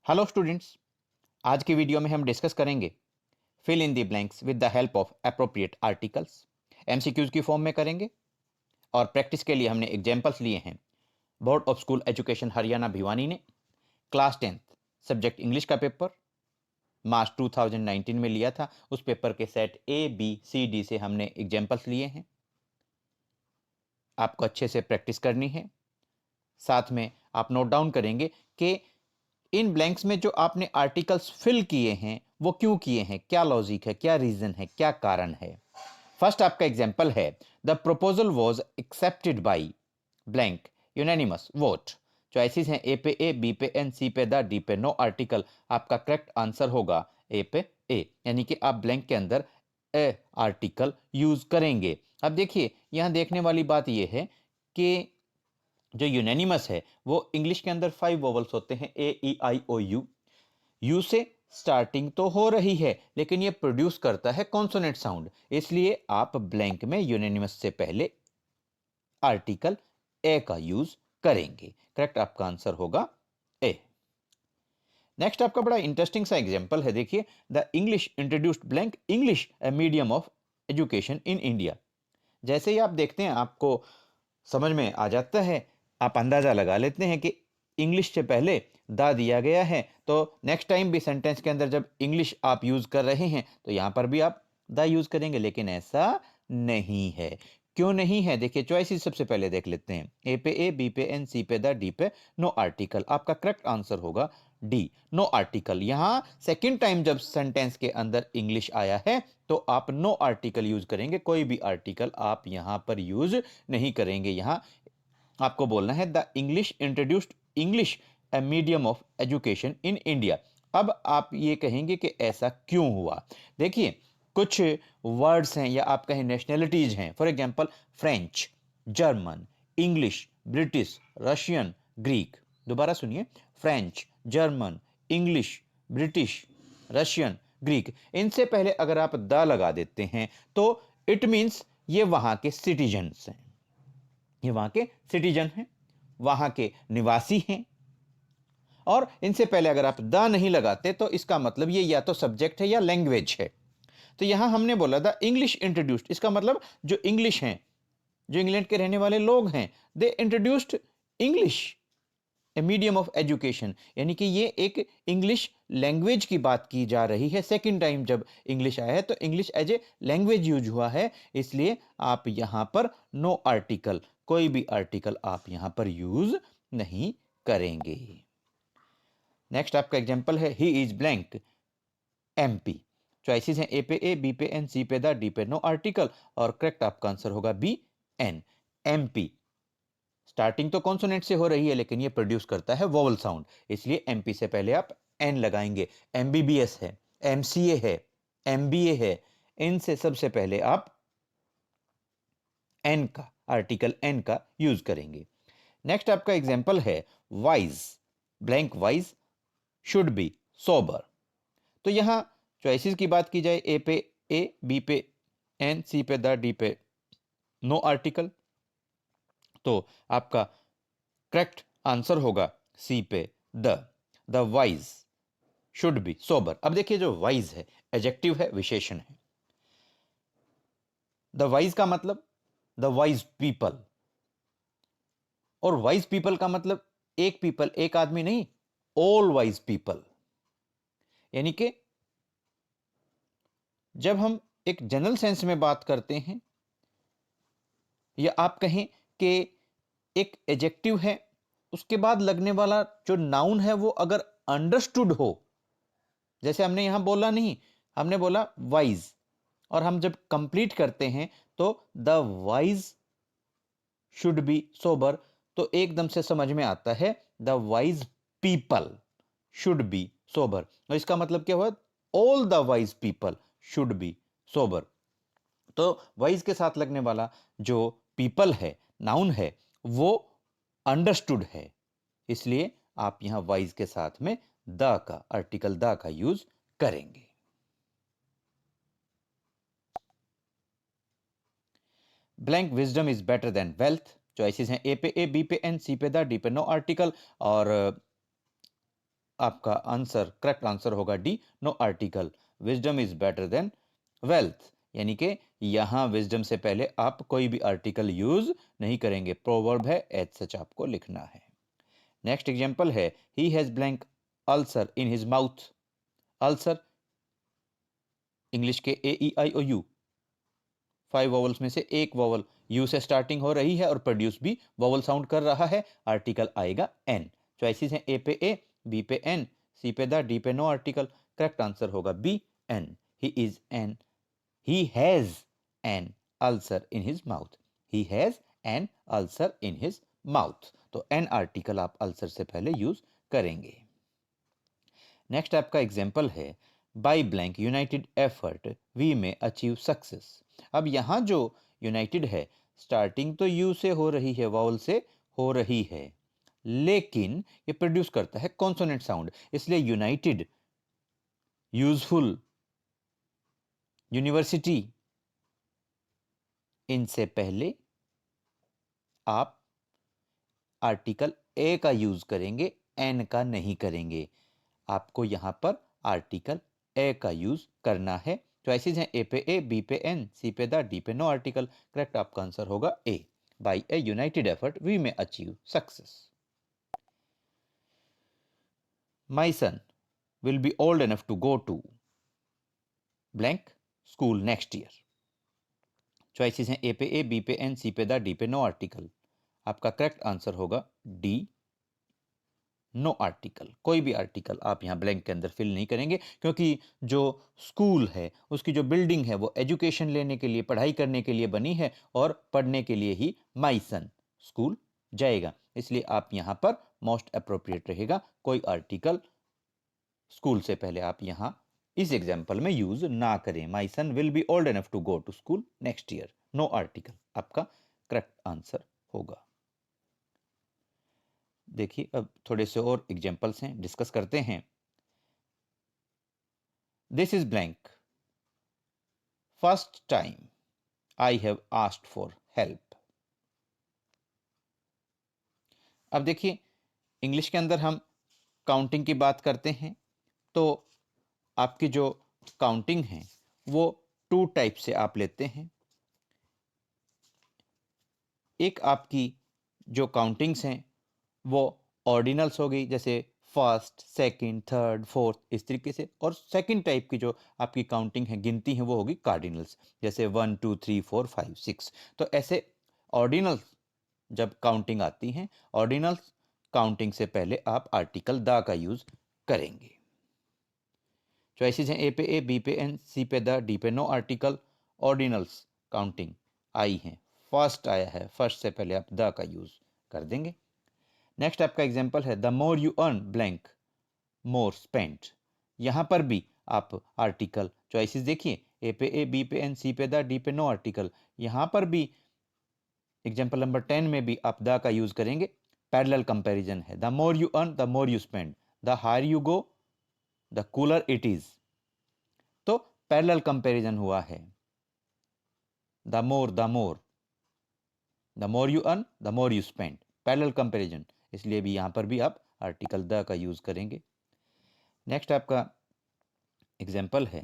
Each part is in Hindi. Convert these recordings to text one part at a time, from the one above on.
Hello students. आज की वीडियो में हम डिस्कस करेंगे fill in the blanks with the help of appropriate articles. MCQs की फॉर्म में करेंगे और प्रैक्टिस के लिए हमने एग्जांपल्स लिए हैं board of school education Haryana Bhiwani ने क्लास 10th सब्जेक्ट इंग्लिश का पेपर मार्च 2019 में लिया था। उस पेपर के set A B C D से हमने एग्जांपल्स लिए हैं। आपको अच्छे से प्रैक्टिस करनी है। साथ में आप नोट डाउन करेंगे कि इन ब्लैंक्स में जो आपने आर्टिकल्स फिल किए हैं वो क्यों किए हैं, क्या लॉजिक है, क्या रीजन है, क्या कारण है। फर्स्ट आपका एग्जांपल है the proposal was accepted by blank unanimous vote. Choices हैं ए पे ए, बी पे एन, सी पे द, डी पे नो आर्टिकल। आपका करेक्ट आंसर होगा ए पे ए, यानी कि आप ब्लैंक के अंदर ए आर्टिकल यूज करेंगे। अब देखिए यहां देखने वाली बात यह है कि जो यूनानिमस है वो इंग्लिश के अंदर 5 वोवल्स होते हैं, ए ई आई ओ यू। यू से स्टार्टिंग तो हो रही है लेकिन ये प्रोड्यूस करता है कॉन्सोनेंट साउंड, इसलिए आप ब्लैंक में यूनानिमस से पहले आर्टिकल ए का यूज करेंगे। करेक्ट आपका आंसर होगा ए। नेक्स्ट आपका बड़ा इंटरेस्टिंग सा एग्जांपल है, देखिए the English introduced blank English a medium of education in India. जैसे ही आप देखते हैं आपको समझ में आ जाता है, आप अंदाजा लगा लेते हैं कि इंग्लिश से पहले द दिया गया है, तो नेक्स्ट टाइम भी सेंटेंस के अंदर जब इंग्लिश आप यूज कर रहे हैं तो यहां पर भी आप द यूज करेंगे, लेकिन ऐसा नहीं है। क्यों नहीं है, देखिए चॉइसेस सबसे पहले देख लेते हैं। ए पे ए, बी पे एन, सी पे द, डी पे नो आर्टिकल। आपका करेक्ट आंसर होगा डी, नो आर्टिकल। यहां सेकंड टाइम जब सेंटेंस के अंदर इंग्लिश आया है तो आप नो आर्टिकल यूज करेंगे, कोई भी आर्टिकल आप यहां पर यूज नहीं करेंगे। यहां आपको बोलना है the English introduced English a medium of education in India. अब आप ये कहेंगे कि ऐसा क्यों हुआ। देखिए कुछ वर्ड्स हैं या आप कहें नेशनैलिटीज हैं, for example French, German, English, British, Russian, Greek. दोबारा सुनिए, French, German, English, British, Russian, Greek. इनसे पहले अगर आप द लगा देते हैं तो इट मीन्स ये वहां के सिटीजन्स हैं, ये वहां के सिटीजन हैं, वहां के निवासी हैं। और इनसे पहले अगर आप द नहीं लगाते तो इसका मतलब ये या तो सब्जेक्ट है या लैंग्वेज है। तो यहां हमने बोला द इंग्लिश इंट्रोड्यूस्ड, इसका मतलब जो इंग्लिश हैं, जो इंग्लैंड के रहने वाले लोग हैं, they introduced English a medium of education, यानी कि ये एक इंग्लिश लैंग्वेज की बात की जा रही है। सेकंड टाइम जब इंग्लिश आया है तो English as a language use हुआ है, इसलिए आप यहां पर नो आर्टिकल, कोई भी आर्टिकल आप यहां पर यूज नहीं करेंगे। नेक्स्ट आपका एग्जांपल है he is blank MP. Choices हैं ए पे ए, बी पे एन, सी पे द, डी पे नो आर्टिकल। और करेक्ट आपका आंसर होगा बी एन, एमपी। स्टार्टिंग तो कॉन्सोनेंट से हो रही है लेकिन ये प्रोड्यूस करता है वोवल साउंड, इसलिए एमपी से पहले आप एन लगाएंगे। एमबीबीएस है, एमसीए है, एमबीए है, इनसे सबसे पहले आप एन का, आर्टिकल एन का यूज करेंगे। नेक्स्ट आपका एग्जांपल है wise blank wise should be sober. तो यहां चॉइसेस की बात की जाए, ए पे ए, बी पे एन, सी पे द, डी पे नो आर्टिकल, तो आपका करेक्ट आंसर होगा सी पे the wise should be sober. अब देखिए जो वाइज है एडजेक्टिव है, विशेषण है। द वाइज का मतलब द वाइज पीपल, और वाइज पीपल का मतलब एक पीपल, एक आदमी नहीं, ऑल वाइज पीपल। यानी कि जब हम एक जनरल सेंस में बात करते हैं या आप कहें कि एक एडजेक्टिव है उसके बाद लगने वाला जो नाउन है वो अगर अंडरस्टूड हो, जैसे हमने यहां बोला नहीं, हमने बोला वाइज, और हम जब कंप्लीट करते हैं तो the wise should be sober, तो एकदम से समझ में आता है the wise people should be sober. और इसका मतलब क्या हुआ, all the wise people should be sober. तो वाइज के साथ लगने वाला जो पीपल है, नाउन है, वो अंडरस्टूड है, इसलिए आप यहां वाइज के साथ में द का, आर्टिकल द का यूज करेंगे। Blank wisdom is better than wealth. Choices हैं ए पे ए, बी पे एन, सी पे द, डी पे नो आर्टिकल। और आपका आंसर, करेक्ट आंसर होगा D, no article. Wisdom is better than wealth, यानी कि यहां विजडम से पहले आप कोई भी आर्टिकल यूज नहीं करेंगे, प्रोवर्ब है, एज सच आपको लिखना है। नेक्स्ट एग्जांपल है, he has blank ulcer in his mouth. Ulcer English के ए ई आई ओ यू, 5 वॉवल्स में से एक वॉवल यू से स्टार्टिंग हो रही है और प्रोड्यूस भी वॉवल साउंड कर रहा है, आर्टिकल आएगा एन। चॉइसेस हैं, ए पे ए, बी पे एन, सी पे द, डी पे नो आर्टिकल। करेक्ट आंसर होगा B, an. He has an ulcer in his mouth. He has an ulcer in his mouth, तो एन आर्टिकल आप अल्सर से पहले यूज करेंगे। नेक्स्ट आपका एग्जाम्पल है, by blank united effort we may achieve success. अब यहां जो यूनाइटेड है, स्टार्टिंग तो यू से हो रही है, वावल से हो रही है, लेकिन ये प्रोड्यूस करता है कॉन्सोनेंट साउंड, इसलिए यूनाइटेड, यूजफुल, यूनिवर्सिटी, इनसे पहले आप आर्टिकल ए का यूज करेंगे, एन का नहीं करेंगे। आपको यहां पर आर्टिकल ए का यूज करना है। चॉइसेस हैं, ए पे ए, बी पे एन, सी पे द, डी पे नो आर्टिकल। करेक्ट आपका आंसर होगा A, by a united effort we may achieve success. My son will be old enough to go to blank school next year. Choices हैं, ए पे ए, बी पे एन, सी पे द, डी पे नो आर्टिकल। आपका करेक्ट आंसर होगा डी, नो आर्टिकल। कोई भी आर्टिकल आप यहाँ ब्लैंक के अंदर फिल नहीं करेंगे, क्योंकि जो स्कूल है, उसकी जो बिल्डिंग है, वो एजुकेशन लेने के लिए, पढ़ाई करने के लिए बनी है, और पढ़ने के लिए ही माई सन स्कूल जाएगा, इसलिए आप यहाँ पर मोस्ट अप्रोप्रिएट रहेगा, कोई आर्टिकल स्कूल से पहले आप यहाँ इस एग्जाम्पल में यूज ना करें। My son will be old enough to go to school next year, no article आपका करेक्ट आंसर होगा। देखिए, अब थोड़े से और एग्जांपल्स हैं, डिस्कस करते हैं। This is blank first time I have asked for help. अब देखिए, इंग्लिश के अंदर हम काउंटिंग की बात करते हैं, तो आपकी जो काउंटिंग है वो 2 टाइप से आप लेते हैं। एक आपकी जो काउंटिंग्स हैं वो ऑर्डिनल्स हो गई, जैसे फर्स्ट, सेकंड, थर्ड, फोर्थ, इस तरीके से। और सेकंड टाइप की जो आपकी काउंटिंग है, गिनती है, वो होगी कार्डिनल्स, जैसे 1 2 3 4 5 6। तो ऐसे ऑर्डिनल्स जब काउंटिंग आती हैं, ऑर्डिनल्स काउंटिंग से पहले आप आर्टिकल द का यूज करेंगे। चॉइसेस हैं, ए पे ए, बी पे एन, सी पे द, डी पे नो आर्टिकल। ऑर्डिनल्स काउंटिंग आई है, फर्स्ट आया है, फर्स्ट से पहले आप द का यूज कर देंगे। नेक्स्ट आपका एग्जाम्पल है, the more you earn blank more spent. यहां पर भी आप आर्टिकल चॉइसेस देखिए, ए पे ए, बी पे एन, सी पे द, डी पे नो आर्टिकल। यहां पर भी एग्जाम्पल नंबर 10 में भी आप द का यूज करेंगे। पैरेलल कंपैरिजन है, the more you earn the more you spend, the higher you go the cooler it is. तो पैरेलल कंपैरिजन हुआ है, the more the more, the more you earn the more you spend, parallel comparison, इसलिए भी यहां पर भी आप आर्टिकल द का यूज करेंगे। नेक्स्ट आपका एग्जाम्पल है,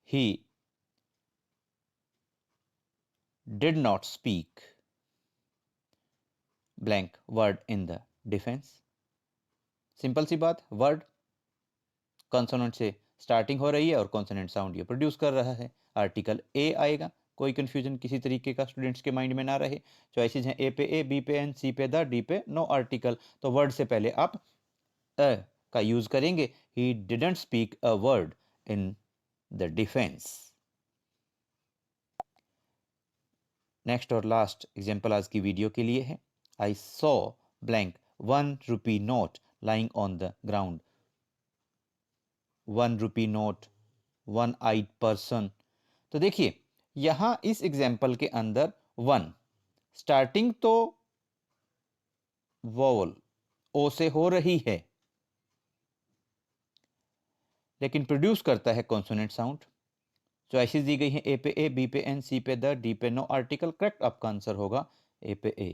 he did not speak blank word in the defence. Simple सी बात, वर्ड कॉन्सोनेंट से स्टार्टिंग हो रही है और कॉन्सोनेंट साउंड ये प्रोड्यूस कर रहा है, आर्टिकल ए आएगा। कोई कंफ्यूजन किसी तरीके का स्टूडेंट्स के माइंड में ना रहे। चॉइसेस हैं, ए पे ए, बी पे एन, सी पे द, डी पे नो आर्टिकल। तो वर्ड से पहले आप अ का यूज करेंगे, he didn't speak a word in the defence. Next और लास्ट एग्जाम्पल आज की वीडियो के लिए है, I saw blank 1 rupee note lying on the ground. 1 rupee note, 1 eyed person. तो देखिए, यहां इस एग्जाम्पल के अंदर 1 स्टार्टिंग तो वोवल ओ से हो रही है, लेकिन प्रोड्यूस करता है कॉन्सोनेंट साउंड। चॉइसेस दी गई हैं, ए पे ए, बी पे एन, सी पे द, डी पे नो आर्टिकल। करेक्ट आपका आंसर होगा ए पे ए,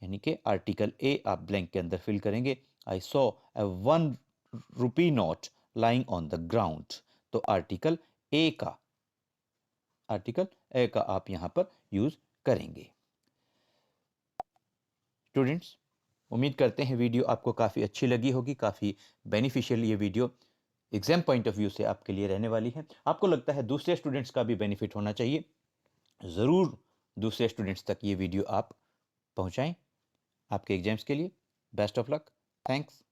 यानी कि आर्टिकल ए आप ब्लैंक के अंदर फिल करेंगे। I saw a 1 rupee note lying on the ground. तो आर्टिकल ए का आप यहां पर यूज करेंगे। स्टूडेंट्स, उम्मीद करते हैं वीडियो आपको काफ़ी अच्छी लगी होगी, काफ़ी बेनिफिशियल ये video exam point of view से आपके लिए रहने वाली है। आपको लगता है दूसरे स्टूडेंट्स का भी बेनिफिट होना चाहिए, ज़रूर दूसरे स्टूडेंट्स तक ये वीडियो आप पहुंचाएं आपके एग्जाम्स के लिए। Best of luck, thanks.